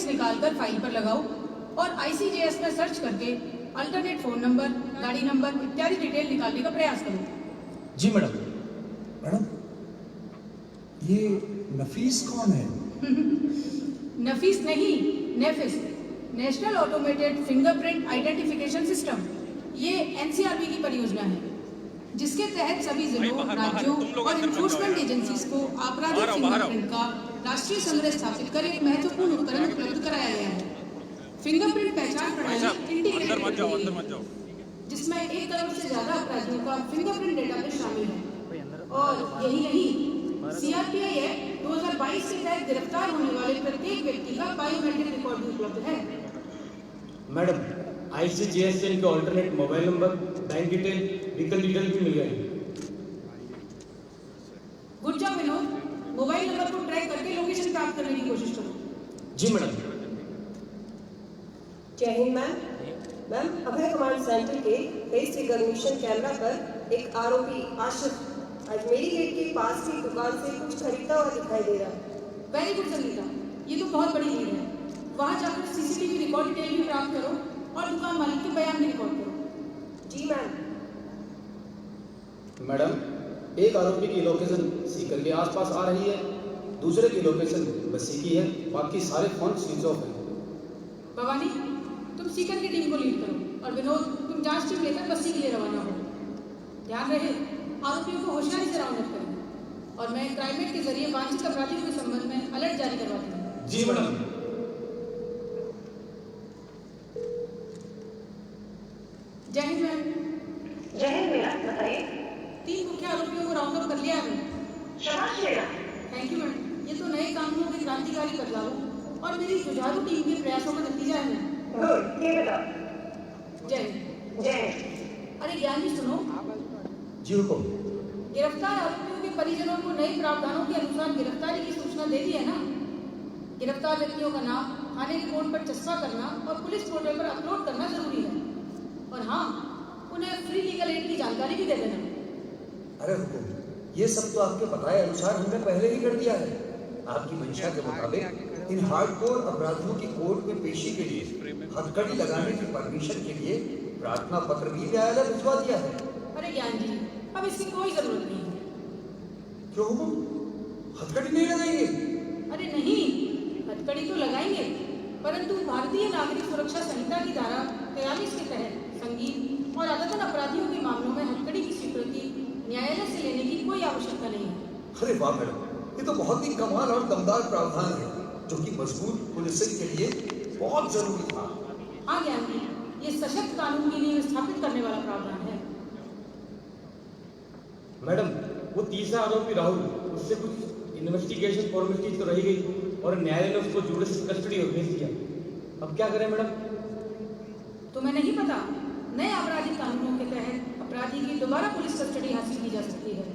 Fingerprints निकालकर file पर लगाओ और ICJS में सर्च करके अल्टरनेट फोन नंबर, गाड़ी नंबर इत्यादि डिटेल निकालने का प्रयास करो। जी मैडम। मैडम, ये नफीस कौन है? नफीस नहीं, NAFIS, national automated fingerprint identification system. ये NCRB की परियोजना है, जिसके तहत सभी जिलों, राज्यों और एनफोर्समेंट एजेंसीज को आपराधिक फिंगरप्रिंट का राष्ट्रीय संग्रह स्थापित कर एक महत्वपूर्ण उपकरण उपलब्ध कराया गया है। फिंगरप्रिंट पहचान प्रणाली इंटीग्रेटेड, जिसमें 1 करोड़ से ज्यादा अपराधियों का फिंगरप्रिंट डेटाबेस शामिल है। और यही नहीं, CRPI एक्ट 2022 के तहत गिरफ्तार होने वाले प्रत्येक व्यक्ति का बायोमेट्रिक रिकॉर्ड भी उपलब्ध है। मैडम, ICJS से इनके alternate mobile number, bank detail, vehicle detail भी मिल गए। Good job Vinod. Mobile number को ट्रैक करके लोकेशन प्राप्त करने की कोशिश करो। जी मैडम। जय हिंद मैम। मैम, अभय कमांड सेंटर के फेस रिकॉग्निशन कैमरा पर एक आरोपी आशिफ आज मेरी गेट के पास की दुकान से कुछ खरीदता हुआ दिखाई दे रहा है। वेरी गुड संगीता, ये तो बहुत बड़ी लीड है। वहाँ जाकर CCTV रिकॉर्ड डिटेल भी प्राप्त करो और दुकान मालिक के बयान भी रिकॉर्ड करो। जी मैम। मैडम, एक आरोपी की लोकेशन सीकर के आसपास आ रही है, दूसरे की लोकेशन बस्सी की है, बाकी सारे फोन स्विच ऑफ हैं। भवानी, तुम सीकर की टीम को लीड करो और विनोद, तुम जांच टीम लेकर बस्सी के लिए रवाना हो। ध्यान रहे, आरोपियों को होशियारी से रवाना करें और मैं क्राइमेट के जरिए वांछित अपराधियों के संबंध में अलर्ट जारी करवाती हूँ। जी मैडम। जय हिंद मैम। जय हिंद मैडम, बताइए। 3 मुख्य आरोपियों को राउंड अप कर लिया है। शाबाश मैडम। Thank you madam. ये तो नए कानूनों के क्रांतिकारी बदलावों और मेरी जुझारू टीम के प्रयासों का नतीजा है। गुड, ये बताओ। जय हिंद। जय हिंद। अरे ज्ञानी सुनो, जी हुकुम। गिरफ्तार आरोपियों के परिजनों को नए प्रावधानों के अनुसार गिरफ्तारी की सूचना दे दी है ना। गिरफ्तार व्यक्तियों का नाम थाने रिपोर्ट पर चस्पा करना और पुलिस पोर्टल पर अपलोड करना जरूरी है। और हाँ, उन्हें फ्री लीगल एड की जानकारी भी दे देना। अरे हुकुम, ये सब तो आपके बताए अनुसार हमने पहले ही कर दिया है। आपकी मंशा के मुताबिक इन हार्डकोर अपराधियों की कोर्ट में पेशी के लिए हथकड़ी लगाने की परमिशन के लिए प्रार्थना पत्र भी न्यायालय भिजवा दिया है। अरे ज्ञान जी, अब इसकी कोई जरूरत नहीं है। क्यों हुकुम, हथकड़ी नहीं लगाएंगे? अरे नहीं, हथकड़ी तो लगाएंगे, परंतु भारतीय नागरिक सुरक्षा संहिता की धारा 43 के तहत संगीन और आदतन अपराधियों के मामलों में हथकड़ी की स्वीकृति न्यायालय से लेने की कोई आवश्यकता नहीं है। अरे वाह मैडम, ये तो बहुत ही कमाल और दमदार प्रावधान है, जो कि मजबूत पुलिसिंग के लिए बहुत जरूरी था। हाँ ज्ञान जी, ये सशक्त कानून की नींव स्थापित करने वाला प्रावधान है। मैडम, वो तीसरा आरोपी राहुल, उससे कुछ इन्वेस्टिगेशन फॉर्मेलिटीज तो रही गई और न्यायालय ने उसको जुडिशियल कस्टडी में भेज दिया। अब क्या करें मैडम? तुम्हें नहीं पता, नए आपराधिक कानूनों के तहत अपराधी की दोबारा पुलिस कस्टडी हासिल की जा सकती है।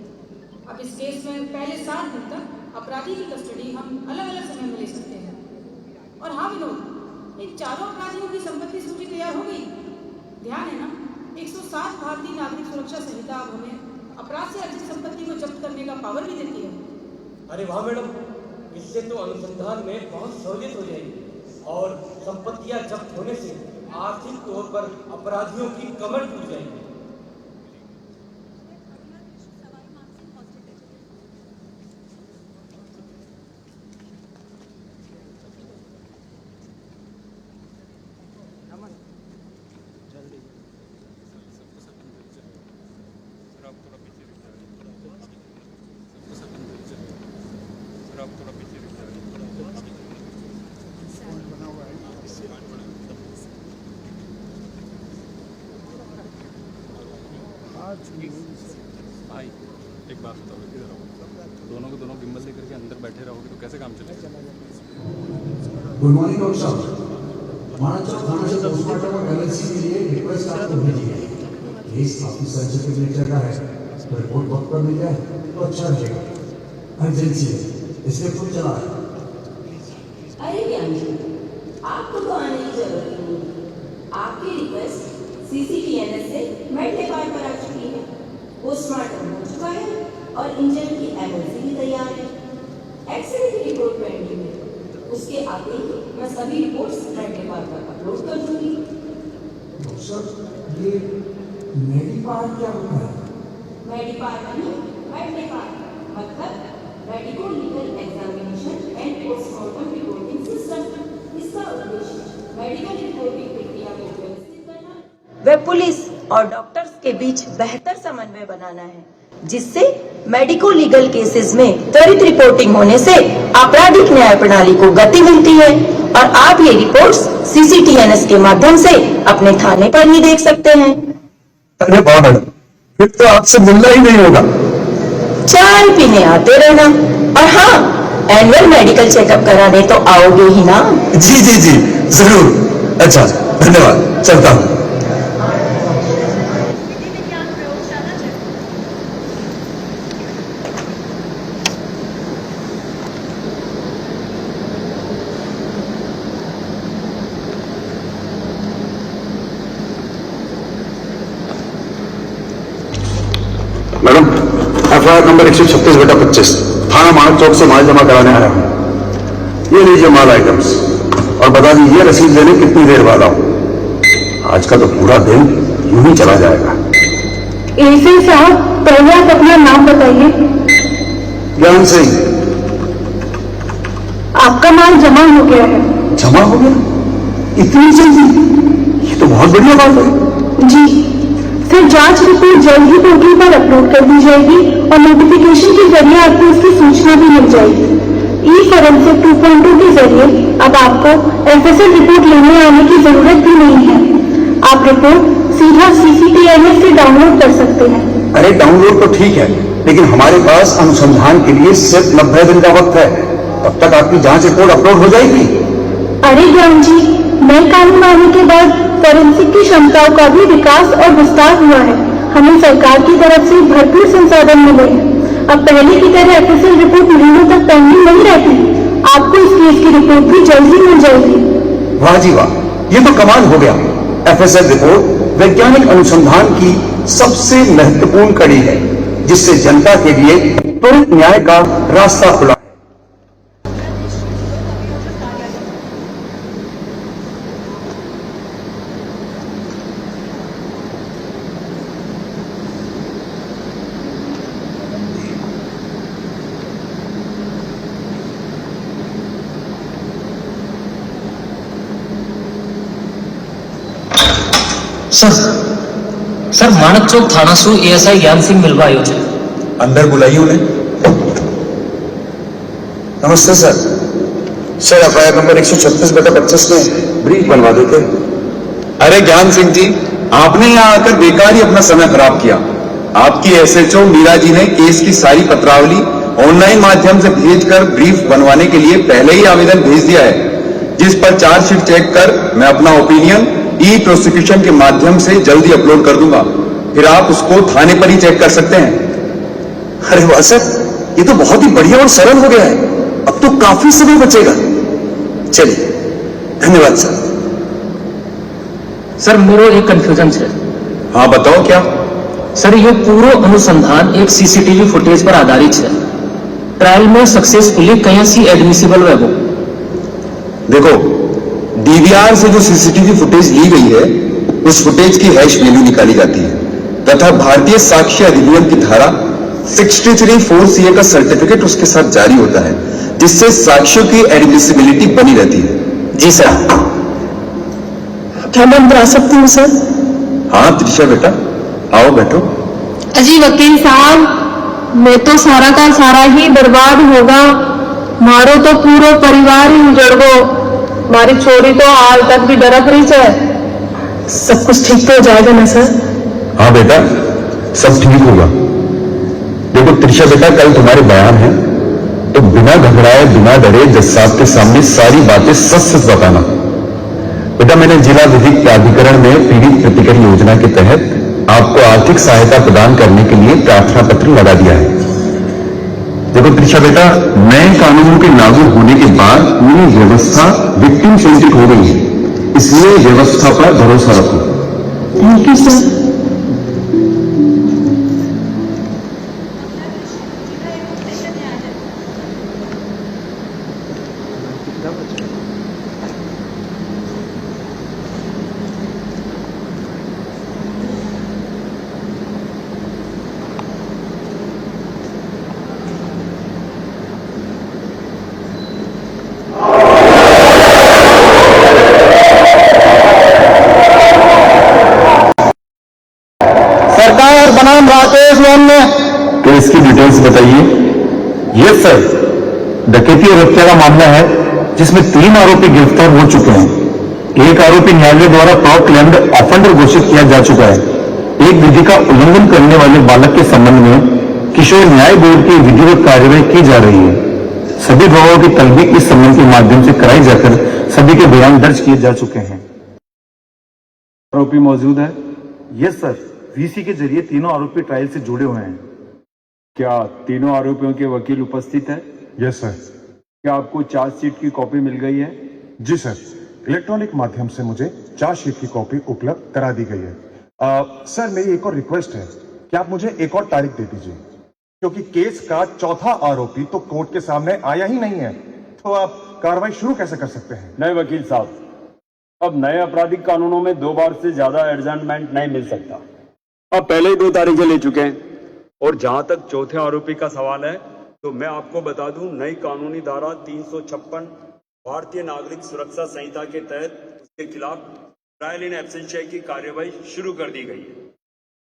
अब इस केस में पहले 7 दिन तक अपराधी की कस्टडी हम अलग अलग समय में ले सकते हैं। और हाँ विनोद, इन चारों अपराधियों की संपत्ति सूची तैयार हो गई। ध्यान है ना, 107 भारतीय नागरिक सुरक्षा संहिता अब हमें अपराध से अर्जित संपत्ति को जब्त करने का पावर भी देती है। अरे वाह मैडम, इससे तो अनुसंधान में बहुत सहूलियत हो जाएगी और संपत्तियां जब्त होने से आर्थिक तौर पर अपराधियों की कमर टूट जाएगी। भाई एक बात बताओ, इधर आओ। दोनों के दोनों गिम्बल लेकर के अंदर बैठे रहोगे तो कैसे काम चलेगा? गुड मॉर्निंग डॉक्टर साहब, मानचौक थाना से पोस्टमार्टम और एलएलसी के लिए रिक्वेस्ट आपको भेजी है। केस काफी सेंसिटिव नेचर का है, तो रिपोर्ट वक्त पर मिल जाए तो अच्छा रहेगा। इमरजेंसी है, इसलिए खुद चला है। अरे ज्ञान जी, आपको तो आने की जरूरत नहीं। आपकी रिक्वेस्ट CCTNS से मेड डिपार्ट पर आ चुकी है। पोस्टमार्टम हो चुका है और इंजन की MOC भी तैयार है। एक्सरे की रिपोर्ट पेंडिंग है। उसके आगे ही मैं सभी रिपोर्ट्स रेड डिपार्ट पर अपलोड कर दूंगी। डॉक्टर साहब, ये मेडिपार्ट क्या होता है? मेडिपार्ट नहीं, मेडिपार्ट मतलब medico legal examination and postmortem reporting system. इसका उद्देश्य मेडिकल रिपोर्टिंग प्रक्रिया को व्यवस्थित करना व पुलिस और डॉक्टर्स के बीच बेहतर समन्वय बनाना है, जिससे मेडिको लीगल केसेस में त्वरित रिपोर्टिंग होने से आपराधिक न्याय प्रणाली को गति मिलती है और आप ये रिपोर्ट्स CCTNS के माध्यम से अपने थाने पर ही देख सकते हैं। अरे वाह मैडम, फिर तो आपसे मिलना ही नहीं होगा। चाय पीने आते रहना, और हाँ, एनुअल मेडिकल चेकअप कराने तो आओगे ही ना? जी जी जी जरूर। अच्छा, धन्यवाद, चलता हूँ। मैडम, FIR नंबर 136/25 थाना मानक चौक से माल जमा कराने आया हूँ। ये लीजिए माल आइटम्स और बता दीजिए रसीद लेने कितनी देर बाद आऊं। आज का तो पूरा दिन यूं ही चला जाएगा। एएसआई साहब, पहले आप अपना नाम बताइए। ज्ञान सिंह। आपका माल जमा हो गया है। जमा हो गया? इतनी जल्दी? ये तो बहुत बढ़िया बात है। जी, फिर जांच रिपोर्ट जल्द ही पोर्टल पर अपलोड कर दी जाएगी और नोटिफिकेशन के जरिए आपको इसकी सूचना भी मिल जाएगी। ई-फोरेंसिक 2.2 के जरिए अब आपको FSL रिपोर्ट लेने आने की जरूरत भी नहीं है। आप रिपोर्ट सीधा CCTNS से डाउनलोड कर सकते हैं। अरे डाउनलोड तो ठीक है, लेकिन हमारे पास अनुसंधान के लिए सिर्फ 90 दिन का वक्त है। तब तक आपकी जांच रिपोर्ट अपलोड हो जाएगी। अरे ज्ञान जी, नए कानून आने के बाद फोरेंसिक की क्षमताओं का भी विकास और विस्तार हुआ है। हमें सरकार की तरफ से भरपूर संसाधन मिले हैं। अब पहले की तरह FSL रिपोर्ट महीनों तक पेंडिंग नहीं रहती। आपको इस केस की रिपोर्ट भी जल्दी मिल जाएगी। वाह जी वाह, ये तो कमाल हो गया। FSL रिपोर्ट वैज्ञानिक अनुसंधान की सबसे महत्वपूर्ण कड़ी है, जिससे जनता के लिए त्वरित न्याय का रास्ता खुला। सर मानक चौक थाना सू ASI ज्ञान सिंह मिलवा आयोजन। अंदर बुलाइए उन्हें। नमस्ते सर। सर FIR नंबर 136/25 में ब्रीफ बनवा देते। अरे ज्ञान सिंह जी, आपने यहाँ आकर बेकार ही अपना समय खराब किया। आपकी SHO मीरा जी ने केस की सारी पत्रावली ऑनलाइन माध्यम से भेजकर ब्रीफ बनवाने के लिए पहले ही आवेदन भेज दिया है, जिस पर चार्जशीट चेक कर मैं अपना ओपिनियन ई-प्रोसिक्यूशन के माध्यम से जल्दी अपलोड कर दूंगा। फिर आप उसको थाने पर ही चेक कर सकते हैं। अरे वाह सर, ये तो बहुत ही बढ़िया और सरल हो गया है। अब तो काफी समय बचेगा। चलिए, धन्यवाद सर। सर मेरे एक कंफ्यूजन है। हाँ बताओ क्या? सर ये पूरा अनुसंधान एक CCTV फुटेज पर आधारित है। ट्रायल में सक्सेसफुली कहीं सी एडमिसिबल है वो। देखो, DVR से जो CCTV फुटेज ली गई है, उस फुटेज की हैश वैल्यू निकाली जाती है तथा भारतीय साक्ष्य अधिनियम की धारा 63(4) का सर्टिफिकेट उसके साथ जारी होता है, जिससे साक्ष्यों की एडमिसिबिलिटी बनी रहती है। जी सर। क्या मैं अंदर आ सकती हूँ सर? हाँ त्रिशा बेटा, आओ बैठो। अजी वकील साहब, मैं तो सारा का सारा ही बर्बाद होगा। मारो तो पूरा परिवार ही उजड़ गो। हमारी छोरी तो हाल तक भी डरक रही है। सब कुछ ठीक तो हो जाएगा ना सर? हाँ बेटा, सब ठीक होगा। देखो त्रिशा बेटा, कल तुम्हारे बयान है तो बिना घबराए बिना डरे जज साहब के सामने सारी बातें सच सच बताना। बेटा, मैंने जिला विधिक प्राधिकरण में पीड़ित प्रतिकर योजना के तहत आपको आर्थिक सहायता प्रदान करने के लिए प्रार्थना पत्र लगा दिया है। देखो त्रिशा बेटा, नए कानूनों के लागू होने के बाद पूरी व्यवस्था विक्टिम सेंट्रिक हो गई है, इसलिए व्यवस्था पर भरोसा रखो। Thank you sir. बताइए। यस सर, डकैती और हत्या का मामला है जिसमें 3 आरोपी गिरफ्तार हो चुके हैं। एक आरोपी न्यायालय द्वारा टॉप क्लेम्ड ऑफेंडर घोषित किया जा चुका है। एक विधि का उल्लंघन करने वाले बालक के संबंध में किशोर न्याय बोर्ड की विधिवत कार्यवाही की जा रही है। सभी गवाहों की तलबी इस संबंध के माध्यम से कराई जाकर सभी के बयान दर्ज किए जा चुके हैं। आरोपी मौजूद है? यस सर, वीसी के जरिए तीनों आरोपी ट्रायल से जुड़े हुए हैं। क्या तीनों आरोपियों के वकील उपस्थित है? Yes sir. क्या आपको चार्जशीट की कॉपी मिल गई है? जी सर, इलेक्ट्रॉनिक माध्यम से मुझे चार्जशीट की कॉपी उपलब्ध करा दी गई है। सर, मेरी एक और रिक्वेस्ट है कि आप मुझे एक और तारीख दे दीजिए, क्योंकि केस का चौथा आरोपी तो कोर्ट के सामने आया ही नहीं है, तो आप कार्रवाई शुरू कैसे कर सकते हैं? नहीं वकील साहब, अब नए आपराधिक कानूनों में 2 बार से ज्यादा एडजमेंट नहीं मिल सकता। अब पहले ही 2 तारीखें ले चुके हैं। और जहां तक चौथे आरोपी का सवाल है, तो मैं आपको बता दूं, नई कानूनी धारा 356 भारतीय नागरिक सुरक्षा संहिता के तहत उसके खिलाफ ट्रायल इन एब्सेंशिया की कार्यवाही शुरू कर दी गई है।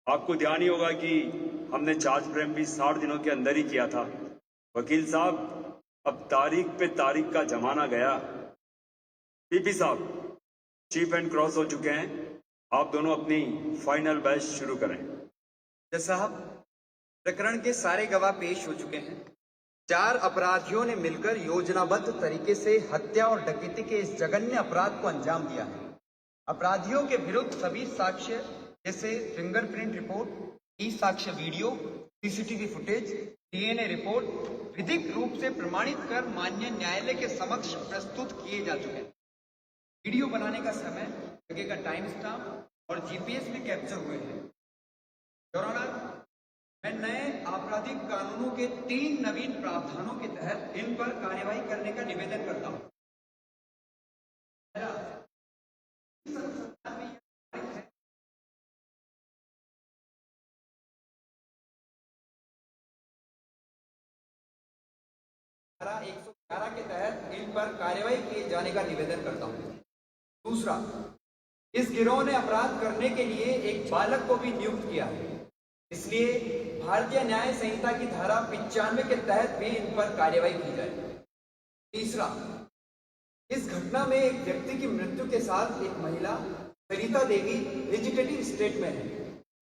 आपको ध्यान ही होगा कि हमने चार्ज फ्रेम भी 60 दिनों के अंदर ही किया था। वकील साहब, अब तारीख पे तारीख का जमाना गया। पीपी साहब चीफ एंड क्रॉस हो चुके हैं, आप दोनों अपनी फाइनल बैच शुरू करें। जज साहब, प्रकरण के सारे गवाह पेश हो चुके हैं। 4 अपराधियों ने मिलकर योजनाबद्ध तरीके से हत्या और डकैती के इस जघन्य अपराध को अंजाम दिया है। अपराधियों के विरुद्ध सभी साक्ष्य जैसे फिंगरप्रिंट रिपोर्ट, ई साक्ष्य video, CCTV footage, DNA report विधिक रूप से प्रमाणित कर माननीय न्यायालय के समक्ष प्रस्तुत किए जा चुके हैं। वीडियो बनाने का समय, जगह का टाइम स्टाम्प और जीपीएस में कैप्चर हुए हैं। योर ऑनर, मैं नए आपराधिक कानूनों के 3 नवीन प्रावधानों के तहत इन पर कार्यवाही करने का निवेदन करता हूं। धारा 111 के तहत इन पर कार्यवाही किए जाने का निवेदन करता हूं। दूसरा, इस गिरोह ने अपराध करने के लिए एक बालक को भी नियुक्त किया है, इसलिए भारतीय न्याय संहिता की धारा 95 के तहत भी इन पर कार्यवाही की जाए। तीसरा, इस घटना में एक व्यक्ति की मृत्यु के साथ एक महिला सरिता देवी वेजिटेटिव स्टेट में है,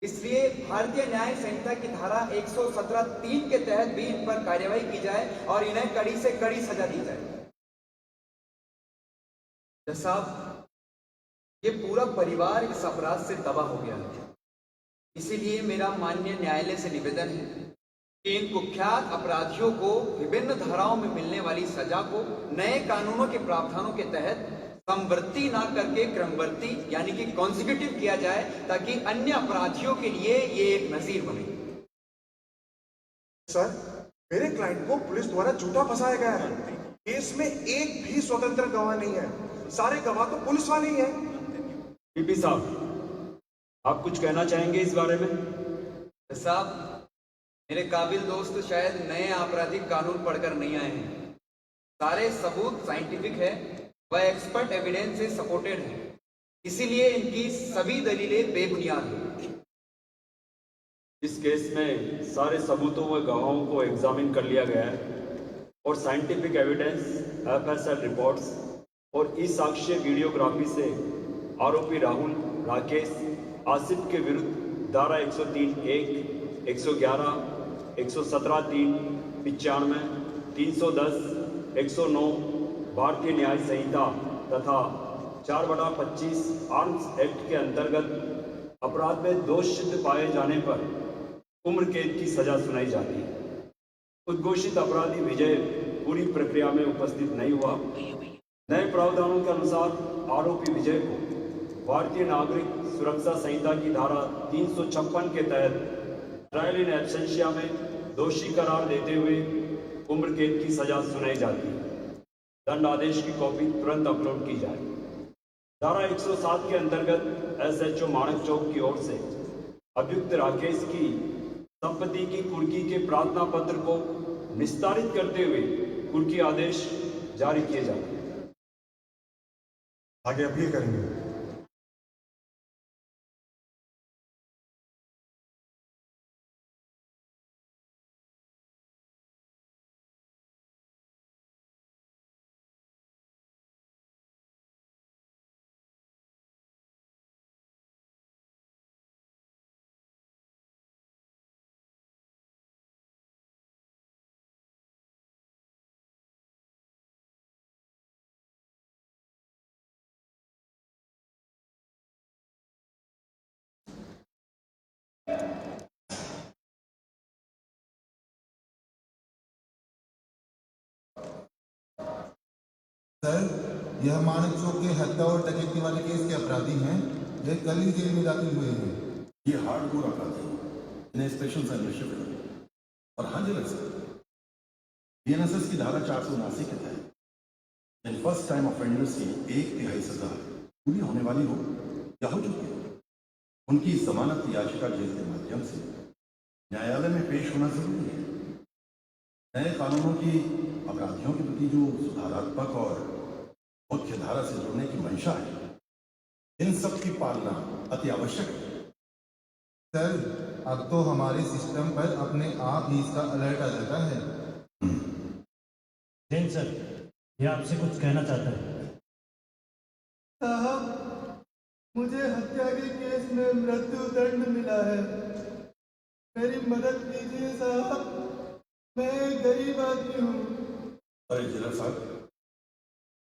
इसलिए भारतीय न्याय संहिता की धारा 117(3) के तहत भी इन पर कार्यवाही की जाए और इन्हें कड़ी से कड़ी सजा दी जाए। जज साहब, ये पूरा परिवार इस अपराध से तबाह हो गया है, इसीलिए मेरा माननीय न्यायालय से निवेदन है कि इन कुख्यात अपराधियों को विभिन्न धाराओं में मिलने वाली सजा को नए कानूनों के प्रावधानों के तहत समवर्ती ना करके क्रमवर्ती यानी कि कॉन्जिक्यूटिव किया जाए, ताकि अन्य अपराधियों के लिए ये एक नजीर बने। सर, मेरे क्लाइंट को पुलिस द्वारा झूठा फंसाया गया है। केस में एक भी स्वतंत्र गवाह नहीं है, सारे गवाह तो पुलिस वाले ही हैं। पीपी साहब, आप कुछ कहना चाहेंगे इस बारे में? साहब, मेरे काबिल दोस्त शायद नए आपराधिक कानून पढ़कर नहीं आए हैं। सारे सबूत साइंटिफिक है, वह एक्सपर्ट एविडेंस से सपोर्टेड है, इसीलिए इनकी सभी दलीलें बेबुनियाद हैं। इस केस में सारे सबूतों व गवाहों को एग्जामिन कर लिया गया है और साइंटिफिक एविडेंस, एफएसएल रिपोर्ट्स और ई साक्ष्य वीडियोग्राफी से आरोपी राहुल, राकेश, आसिफ के विरुद्ध धारा 103(1), 111, 117(3), 95, 310, 109 भारतीय न्याय संहिता तथा 4/25 आर्म्स एक्ट के अंतर्गत अपराध में दोष सिद्ध पाए जाने पर उम्र कैद की सजा सुनाई जाती है। उद्घोषित अपराधी विजय पूरी प्रक्रिया में उपस्थित नहीं हुआ। नए प्रावधानों के अनुसार आरोपी विजय को भारतीय नागरिक सुरक्षा संहिता की धारा 356 के तहत ट्रायल इन एब्सेंशिया में दोषी करार देते हुए उम्र कैद की सजा सुनाई जाती है। दंड आदेश की कॉपी तुरंत अपलोड की जाए। धारा 107 के अंतर्गत एसएचओ माणक चौक की ओर से अभियुक्त राकेश की संपत्ति की कुर्की के प्रार्थना पत्र को निस्तारित करते हुए कुर्की आदेश जारी किए जाते हैं। आगे अपील करेंगे। सर, यह मानक चौक के हत्या और डकैती वाले केस के अपराधी हैं। यह कल ही जेल में दाखिल हुए हैं। ये हार्डकोर अपराधी इन्हें स्पेशल सेल में शिफ्ट करें। और हाँ जलक सर, बीएनएसएस की धारा 479 के तहत इन फर्स्ट टाइम ऑफेंडर्स की 1/3 सजा पूरी होने वाली हो या हो चुकी हो, उनकी जमानत याचिका जेल के माध्यम से न्यायालय में पेश होना जरूरी है। नए कानूनों की अपराधियों के प्रति जो सुधारात्मक और मुख्य धारा से जुड़ने की मंशा है, इन सब की पालना अति आवश्यक है। सर, अब तो हमारे सिस्टम पर अपने आप ही इसका अलर्ट आ जाता है। जैन सर, ये आपसे कुछ कहना चाहता है। साहब, मुझे हत्या के केस में मृत्यु दंड मिला है। मेरी मदद कीजिए साहब, मैं एक गरीब आदमी हूँ। अरे जिला साहब,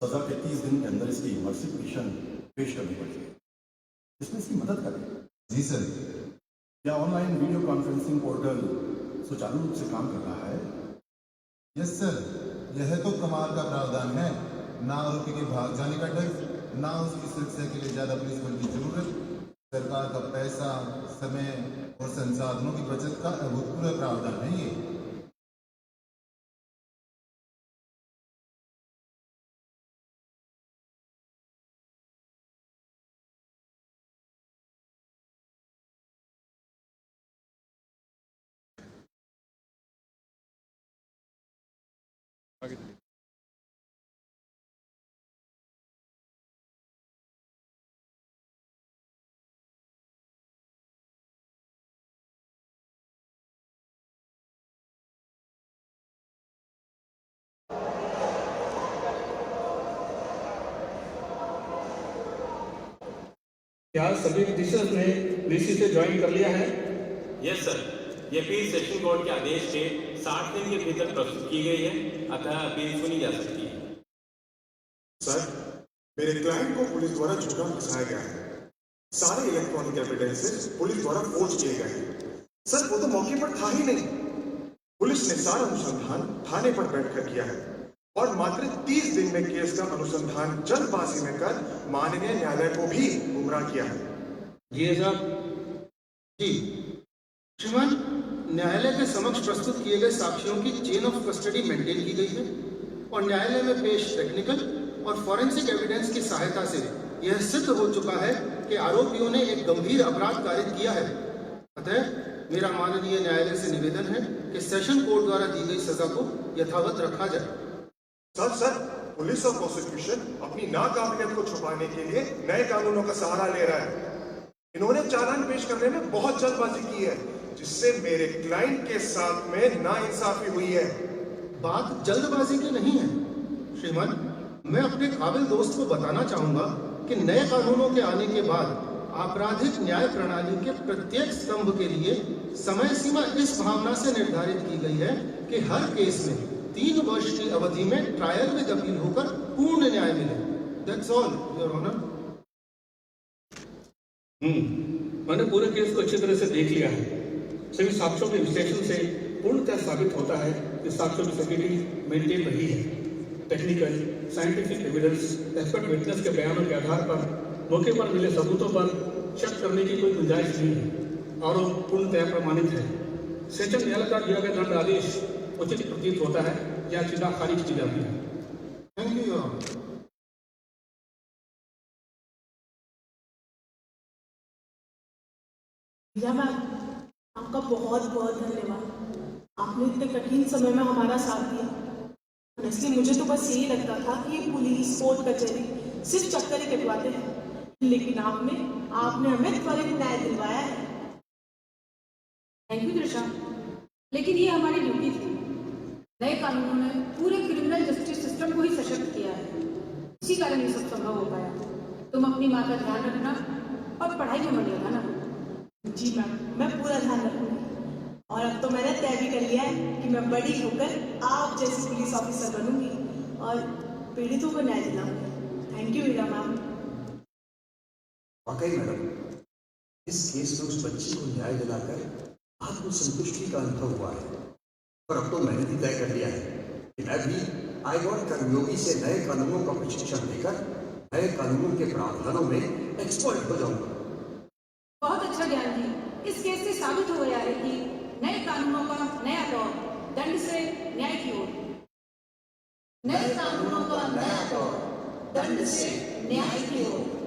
सजा के 30 दिन के अंदर इसकी मर्सी पिटीशन पेश करनी पड़ेगी। इसमें इसकी मदद करें। जी सर। क्या ऑनलाइन वीडियो कॉन्फ्रेंसिंग पोर्टल सुचारू रूप से काम कर रहा है? यस सर, यह तो कमाल का प्रावधान है। ना आरोपी के भाग जाने का डर, ना उसकी सुरक्षा के लिए ज्यादा पुलिस बल की जरूरत। सरकार का पैसा, समय और संसाधनों की बचत का अभूतपूर्व प्रावधान है ये। आगे चलिए। क्या सभी पिटिशनर्स ने ऋषि से ज्वाइन कर लिया है? यस सर, ये अपील सेशन कोर्ट के आदेश के 60 दिन के भीतर प्रस्तुत की गई है, अतः अपील सुनी जा सकती है। सर, मेरे क्लाइंट को पुलिस द्वारा झूठा फंसाया गया है। सारे इलेक्ट्रॉनिक एविडेंसेस पुलिस द्वारा फोर्ज किए गए हैं। सर, वो तो मौके पर था ही नहीं। पुलिस ने सारा अनुसंधान थाने पर बैठकर किया है और मात्र 30 दिन में केस का अनुसंधान जल्दबाजी में कर माननीय न्यायालय को भी गुमराह किया है। जी साहब। जी श्रीमान, न्यायालय के समक्ष प्रस्तुत किए गए साक्ष्यों की चेन ऑफ कस्टडी मेंटेन की गई है और न्यायालय में पेश टेक्निकल और फॉरेंसिक एविडेंस की सहायता से यह सिद्ध हो चुका है कि आरोपियों ने एक गंभीर अपराध कारित किया है। अतः मेरा माननीय न्यायालय से निवेदन है कि सेशन कोर्ट द्वारा दी गई सजा को यथावत रखा जाए। सर, पुलिस और प्रोसिक्यूशन अपनी नाकाबिलियत को छुपाने के लिए नए कानूनों का सहारा ले रहा है। इन्होंने चालान पेश करने में बहुत जल्दबाजी की है, जिससे मेरे क्लाइंट के साथ में नाइंसाफी हुई है। बात जल्दबाजी की नहीं है श्रीमान। मैं अपने काबिल दोस्त को बताना चाहूंगा कि नए कानूनों के आने के बाद आपराधिक न्याय प्रणाली के प्रत्येक स्तंभ के लिए समय सीमा इस भावना से निर्धारित की गई है कि हर केस में 3 वर्ष की अवधि में ट्रायल विद अपील होकर पूर्ण न्याय मिले। That's all your honour. मैंने पूरे केस को अच्छी तरह से देख लिया है। सभी साक्ष्यों के विश्लेषण से पूर्णतः साबित होता है कि साक्ष्यों की सटीकता मेंटेन रही है। Technical, scientific evidence, expert witness के बयानों के आधार पर मौके पर मिले सबूतों पर शक करने की कोई गुंजाइश नहीं है। आरोप पूर्णतः प्रमाणित है। सेशन न्यायालय का दिया गया दंड आदेश उचित प्रतीत होता है, याचिका खारिज की जाती है। Thank you your honour. Ma'am, आपका बहुत बहुत धन्यवाद। आपने इतने कठिन समय में हमारा साथ दिया। इसलिए मुझे तो बस यही लगता था कि ये पुलिस, कोर्ट कचहरी सिर्फ चक्कर ही कटवाते हैं, लेकिन आपने हमें त्वरित न्याय दिलवाया है। थैंक यू त्रिशा, लेकिन ये हमारी ड्यूटी थी। नए कानूनों ने पूरे क्रिमिनल जस्टिस सिस्टम को ही सशक्त किया है। इसी कारण ये सब संभव हो पाया। तुम अपनी माँ का ध्यान रखना और पढ़ाई में मन लगाना। जी मैम, मैं पूरा ध्यान रखूंगी। और अब तो मैंने तय भी कर लिया है कि मैं बड़ी होकर आप जैसी पुलिस ऑफिसर बनूंगी और पीड़ितों को न्याय दिलाऊंगी। Thank you Meera ma'am. वाकई मैडम, इस केस में उस बच्ची को न्याय दिलाकर आत्मसंतुष्टि का अनुभव हुआ है। और अब तो मैंने भी तय कर लिया है कि मैं भी आईगॉन कर्मयोगी से नए कानूनों का प्रशिक्षण लेकर नए कानूनों के प्रावधानों में एक्सपर्ट हो जाऊंगा। बहुत अच्छा ज्ञान जी। इस केस से साबित हो गया है कि नए कानूनों का नया दौर, दंड से न्याय की ओर। नए कानूनों का नया दौर, दंड से न्याय की ओर।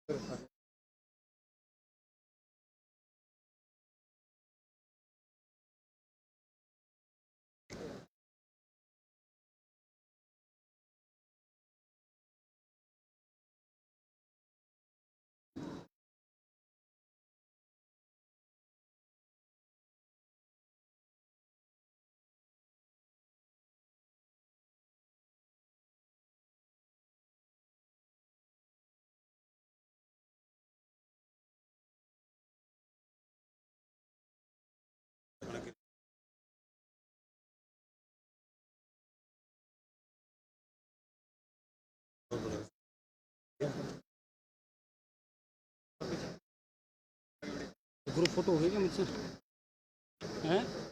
ग्रुप फोटो हो गई क्या मुझसे हैं?